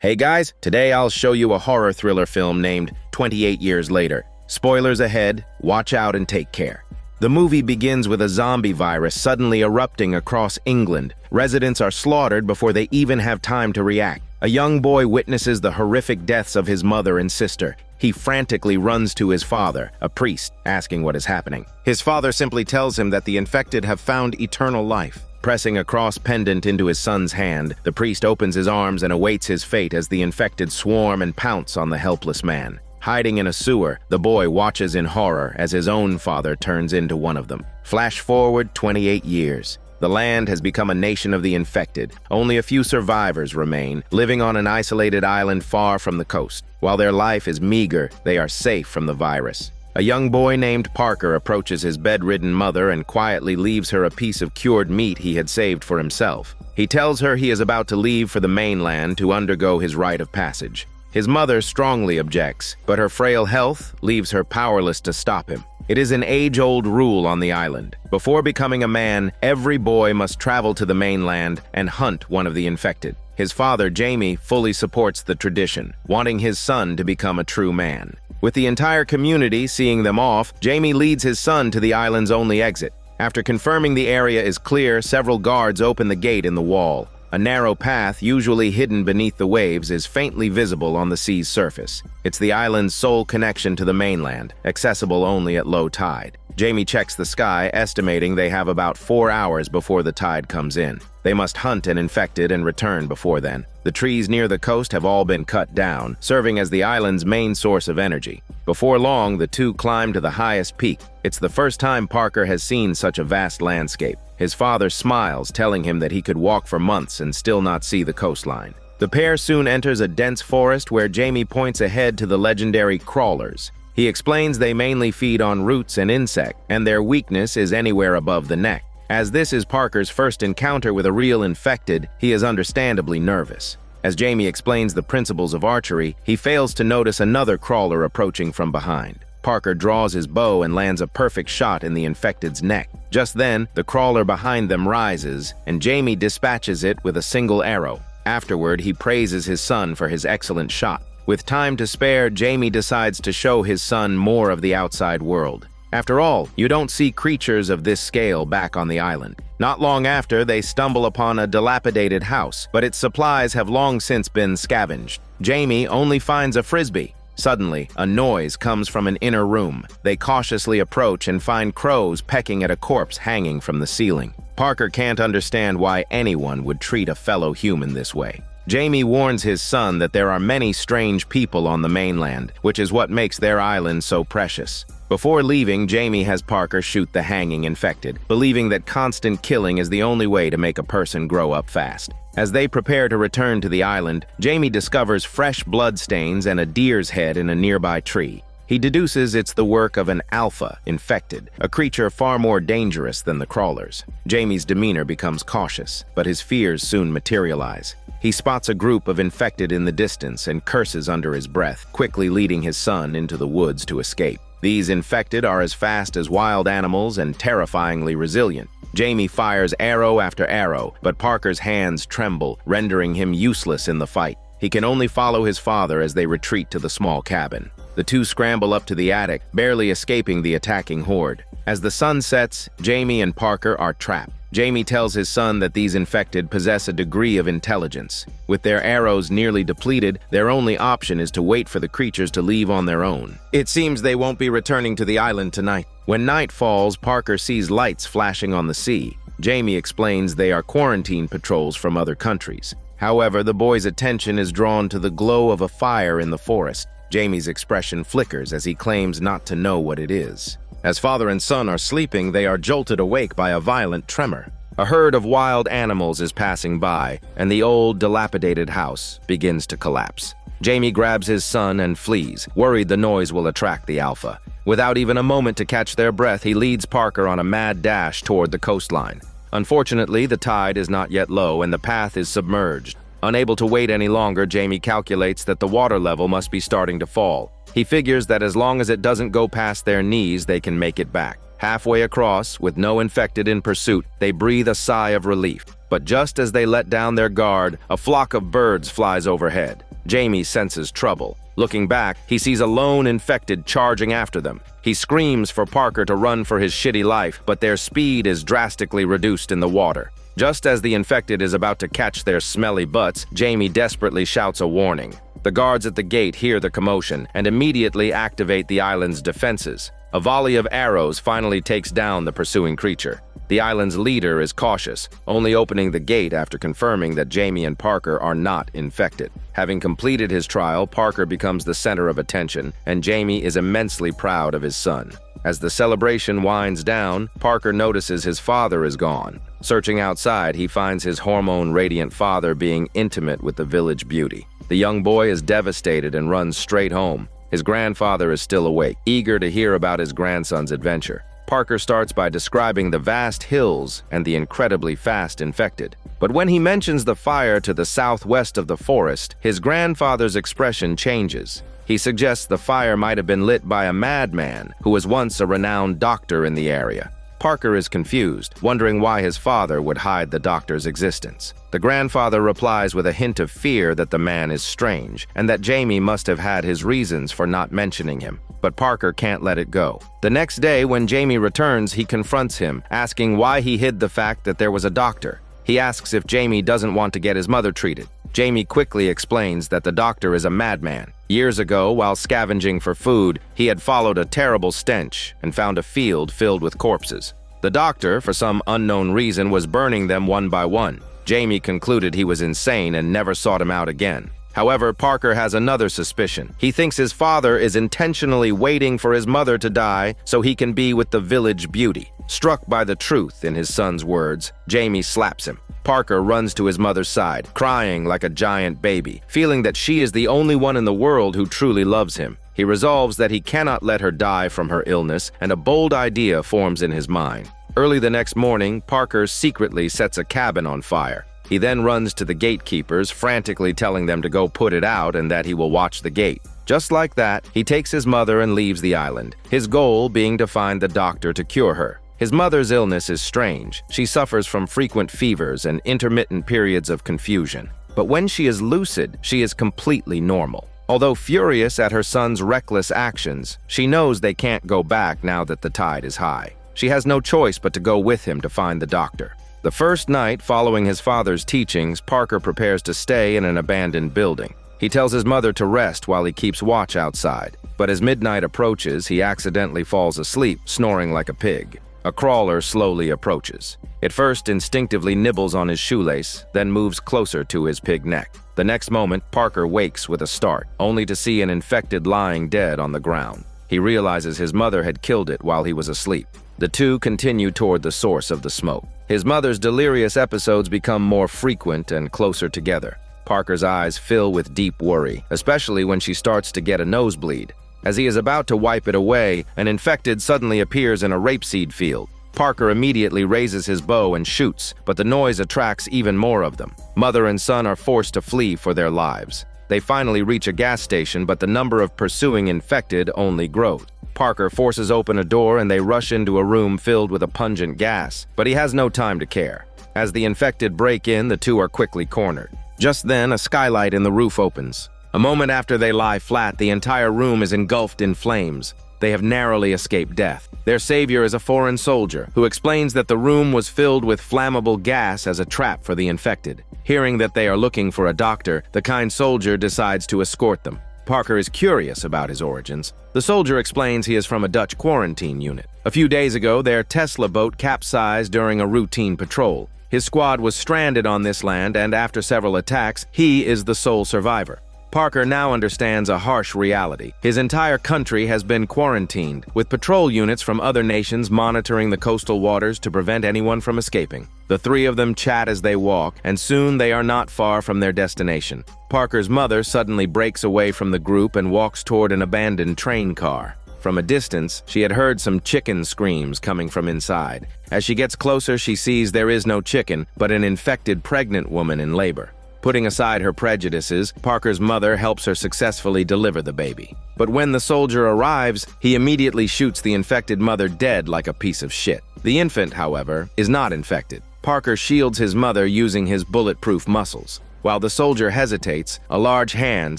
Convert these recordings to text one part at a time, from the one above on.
Hey guys, today I'll show you a horror thriller film named 28 Years Later. Spoilers ahead, watch out and take care. The movie begins with a zombie virus suddenly erupting across England. Residents are slaughtered before they even have time to react. A young boy witnesses the horrific deaths of his mother and sister. He frantically runs to his father, a priest, asking what is happening. His father simply tells him that the infected have found eternal life. Pressing a cross pendant into his son's hand, the priest opens his arms and awaits his fate as the infected swarm and pounce on the helpless man. Hiding in a sewer, the boy watches in horror as his own father turns into one of them. Flash forward 28 years. The land has become a nation of the infected. Only a few survivors remain, living on an isolated island far from the coast. While their life is meager, they are safe from the virus. A young boy named Parker approaches his bedridden mother and quietly leaves her a piece of cured meat he had saved for himself. He tells her he is about to leave for the mainland to undergo his rite of passage. His mother strongly objects, but her frail health leaves her powerless to stop him. It is an age-old rule on the island. Before becoming a man, every boy must travel to the mainland and hunt one of the infected. His father, Jamie, fully supports the tradition, wanting his son to become a true man. With the entire community seeing them off, Jamie leads his son to the island's only exit. After confirming the area is clear, several guards open the gate in the wall. A narrow path, usually hidden beneath the waves, is faintly visible on the sea's surface. It's the island's sole connection to the mainland, accessible only at low tide. Jamie checks the sky, estimating they have about 4 hours before the tide comes in. They must hunt an infected and return before then. The trees near the coast have all been cut down, serving as the island's main source of energy. Before long, the two climb to the highest peak. It's the first time Parker has seen such a vast landscape. His father smiles, telling him that he could walk for months and still not see the coastline. The pair soon enters a dense forest where Jamie points ahead to the legendary crawlers. He explains they mainly feed on roots and insects, and their weakness is anywhere above the neck. As this is Parker's first encounter with a real infected, he is understandably nervous. As Jamie explains the principles of archery, he fails to notice another crawler approaching from behind. Parker draws his bow and lands a perfect shot in the infected's neck. Just then, the crawler behind them rises, and Jamie dispatches it with a single arrow. Afterward, he praises his son for his excellent shot. With time to spare, Jamie decides to show his son more of the outside world. After all, you don't see creatures of this scale back on the island. Not long after, they stumble upon a dilapidated house, but its supplies have long since been scavenged. Jamie only finds a frisbee. Suddenly, a noise comes from an inner room. They cautiously approach and find crows pecking at a corpse hanging from the ceiling. Parker can't understand why anyone would treat a fellow human this way. Jamie warns his son that there are many strange people on the mainland, which is what makes their island so precious. Before leaving, Jamie has Parker shoot the hanging infected, believing that constant killing is the only way to make a person grow up fast. As they prepare to return to the island, Jamie discovers fresh blood stains and a deer's head in a nearby tree. He deduces it's the work of an alpha infected, a creature far more dangerous than the crawlers. Jamie's demeanor becomes cautious, but his fears soon materialize. He spots a group of infected in the distance and curses under his breath, quickly leading his son into the woods to escape. These infected are as fast as wild animals and terrifyingly resilient. Jamie fires arrow after arrow, but Parker's hands tremble, rendering him useless in the fight. He can only follow his father as they retreat to the small cabin. The two scramble up to the attic, barely escaping the attacking horde. As the sun sets, Jamie and Parker are trapped. Jamie tells his son that these infected possess a degree of intelligence. With their arrows nearly depleted, their only option is to wait for the creatures to leave on their own. It seems they won't be returning to the island tonight. When night falls, Parker sees lights flashing on the sea. Jamie explains they are quarantine patrols from other countries. However, the boy's attention is drawn to the glow of a fire in the forest. Jamie's expression flickers as he claims not to know what it is. As father and son are sleeping, they are jolted awake by a violent tremor. A herd of wild animals is passing by, and the old, dilapidated house begins to collapse. Jamie grabs his son and flees, worried the noise will attract the alpha. Without even a moment to catch their breath, he leads Parker on a mad dash toward the coastline. Unfortunately, the tide is not yet low, and the path is submerged. Unable to wait any longer, Jamie calculates that the water level must be starting to fall. He figures that as long as it doesn't go past their knees, they can make it back. Halfway across, with no infected in pursuit, they breathe a sigh of relief. But just as they let down their guard, a flock of birds flies overhead. Jamie senses trouble. Looking back, he sees a lone infected charging after them. He screams for Parker to run for his shitty life, but their speed is drastically reduced in the water. Just as the infected is about to catch their smelly butts, Jamie desperately shouts a warning. The guards at the gate hear the commotion and immediately activate the island's defenses. A volley of arrows finally takes down the pursuing creature. The island's leader is cautious, only opening the gate after confirming that Jamie and Parker are not infected. Having completed his trial, Parker becomes the center of attention, and Jamie is immensely proud of his son. As the celebration winds down, Parker notices his father is gone. Searching outside, he finds his hormone-radiant father being intimate with the village beauty. The young boy is devastated and runs straight home. His grandfather is still awake, eager to hear about his grandson's adventure. Parker starts by describing the vast hills and the incredibly fast infected. But when he mentions the fire to the southwest of the forest, his grandfather's expression changes. He suggests the fire might have been lit by a madman who was once a renowned doctor in the area. Parker is confused, wondering why his father would hide the doctor's existence. The grandfather replies with a hint of fear that the man is strange, and that Jamie must have had his reasons for not mentioning him. But Parker can't let it go. The next day, when Jamie returns, he confronts him, asking why he hid the fact that there was a doctor. He asks if Jamie doesn't want to get his mother treated. Jamie quickly explains that the doctor is a madman. Years ago, while scavenging for food, he had followed a terrible stench and found a field filled with corpses. The doctor, for some unknown reason, was burning them one by one. Jamie concluded he was insane and never sought him out again. However, Parker has another suspicion. He thinks his father is intentionally waiting for his mother to die so he can be with the village beauty. Struck by the truth in his son's words, Jamie slaps him. Parker runs to his mother's side, crying like a giant baby, feeling that she is the only one in the world who truly loves him. He resolves that he cannot let her die from her illness, and a bold idea forms in his mind. Early the next morning, Parker secretly sets a cabin on fire. He then runs to the gatekeepers, frantically telling them to go put it out and that he will watch the gate. Just like that, he takes his mother and leaves the island, his goal being to find the doctor to cure her. His mother's illness is strange. She suffers from frequent fevers and intermittent periods of confusion. But when she is lucid, she is completely normal. Although furious at her son's reckless actions, she knows they can't go back now that the tide is high. She has no choice but to go with him to find the doctor. The first night following his father's teachings, Parker prepares to stay in an abandoned building. He tells his mother to rest while he keeps watch outside. But as midnight approaches, he accidentally falls asleep, snoring like a pig. A crawler slowly approaches. It first instinctively nibbles on his shoelace, then moves closer to his pig neck. The next moment, Parker wakes with a start, only to see an infected lying dead on the ground. He realizes his mother had killed it while he was asleep. The two continue toward the source of the smoke. His mother's delirious episodes become more frequent and closer together. Parker's eyes fill with deep worry, especially when she starts to get a nosebleed. As he is about to wipe it away, an infected suddenly appears in a rapeseed field. Parker immediately raises his bow and shoots, but the noise attracts even more of them. Mother and son are forced to flee for their lives. They finally reach a gas station, but the number of pursuing infected only grows. Parker forces open a door and they rush into a room filled with a pungent gas, but he has no time to care. As the infected break in, the two are quickly cornered. Just then, a skylight in the roof opens. A moment after they lie flat, the entire room is engulfed in flames. They have narrowly escaped death. Their savior is a foreign soldier, who explains that the room was filled with flammable gas as a trap for the infected. Hearing that they are looking for a doctor, the kind soldier decides to escort them. Parker is curious about his origins. The soldier explains he is from a Dutch quarantine unit. A few days ago, their Tesla boat capsized during a routine patrol. His squad was stranded on this land, and after several attacks, he is the sole survivor. Parker now understands a harsh reality. His entire country has been quarantined, with patrol units from other nations monitoring the coastal waters to prevent anyone from escaping. The three of them chat as they walk, and soon they are not far from their destination. Parker's mother suddenly breaks away from the group and walks toward an abandoned train car. From a distance, she had heard some chicken screams coming from inside. As she gets closer, she sees there is no chicken, but an infected pregnant woman in labor. Putting aside her prejudices, Parker's mother helps her successfully deliver the baby. But when the soldier arrives, he immediately shoots the infected mother dead like a piece of shit. The infant, however, is not infected. Parker shields his mother using his bulletproof muscles. While the soldier hesitates, a large hand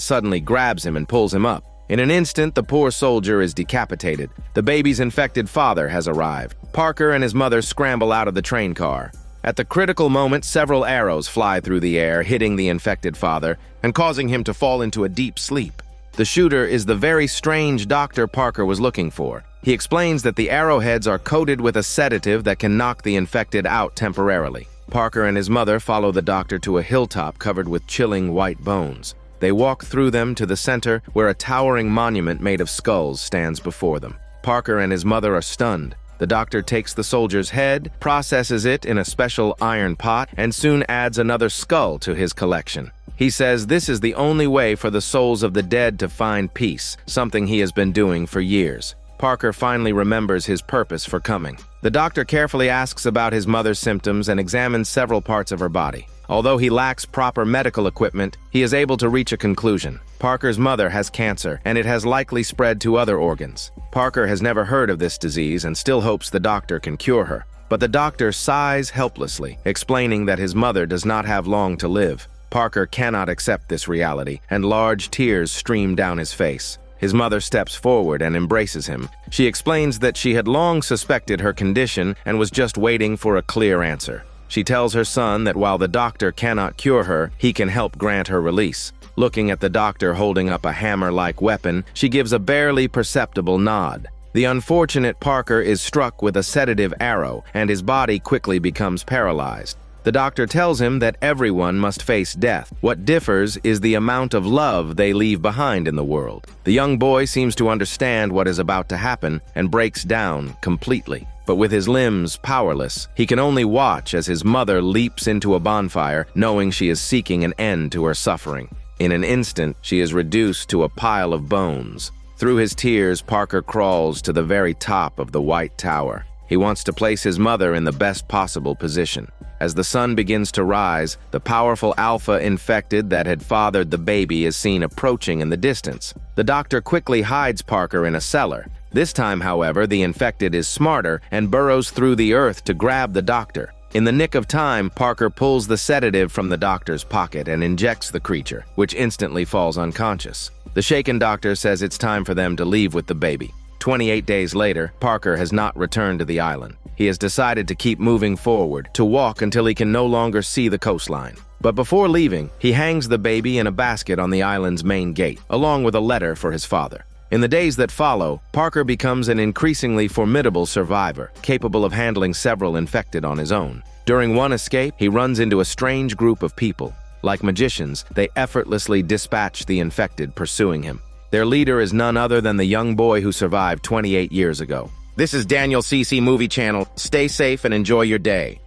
suddenly grabs him and pulls him up. In an instant, the poor soldier is decapitated. The baby's infected father has arrived. Parker and his mother scramble out of the train car. At the critical moment, several arrows fly through the air, hitting the infected father and causing him to fall into a deep sleep. The shooter is the very strange doctor Parker was looking for. He explains that the arrowheads are coated with a sedative that can knock the infected out temporarily. Parker and his mother follow the doctor to a hilltop covered with chilling white bones. They walk through them to the center, where a towering monument made of skulls stands before them. Parker and his mother are stunned. The doctor takes the soldier's head, processes it in a special iron pot, and soon adds another skull to his collection. He says this is the only way for the souls of the dead to find peace, something he has been doing for years. Parker finally remembers his purpose for coming. The doctor carefully asks about his mother's symptoms and examines several parts of her body. Although he lacks proper medical equipment, he is able to reach a conclusion. Parker's mother has cancer, and it has likely spread to other organs. Parker has never heard of this disease and still hopes the doctor can cure her. But the doctor sighs helplessly, explaining that his mother does not have long to live. Parker cannot accept this reality, and large tears stream down his face. His mother steps forward and embraces him. She explains that she had long suspected her condition and was just waiting for a clear answer. She tells her son that while the doctor cannot cure her, he can help grant her release. Looking at the doctor holding up a hammer-like weapon, she gives a barely perceptible nod. The unfortunate Parker is struck with a sedative arrow, and his body quickly becomes paralyzed. The doctor tells him that everyone must face death. What differs is the amount of love they leave behind in the world. The young boy seems to understand what is about to happen and breaks down completely. But with his limbs powerless, he can only watch as his mother leaps into a bonfire, knowing she is seeking an end to her suffering. In an instant, she is reduced to a pile of bones. Through his tears, Parker crawls to the very top of the White Tower. He wants to place his mother in the best possible position. As the sun begins to rise, the powerful alpha infected that had fathered the baby is seen approaching in the distance. The doctor quickly hides Parker in a cellar. This time, however, the infected is smarter and burrows through the earth to grab the doctor. In the nick of time, Parker pulls the sedative from the doctor's pocket and injects the creature, which instantly falls unconscious. The shaken doctor says it's time for them to leave with the baby. 28 days later, Parker has not returned to the island. He has decided to keep moving forward, to walk until he can no longer see the coastline. But before leaving, he hangs the baby in a basket on the island's main gate, along with a letter for his father. In the days that follow, Parker becomes an increasingly formidable survivor, capable of handling several infected on his own. During one escape, he runs into a strange group of people. Like magicians, they effortlessly dispatch the infected pursuing him. Their leader is none other than the young boy who survived 28 years ago. This is Daniel CC Movie Channel. Stay safe and enjoy your day.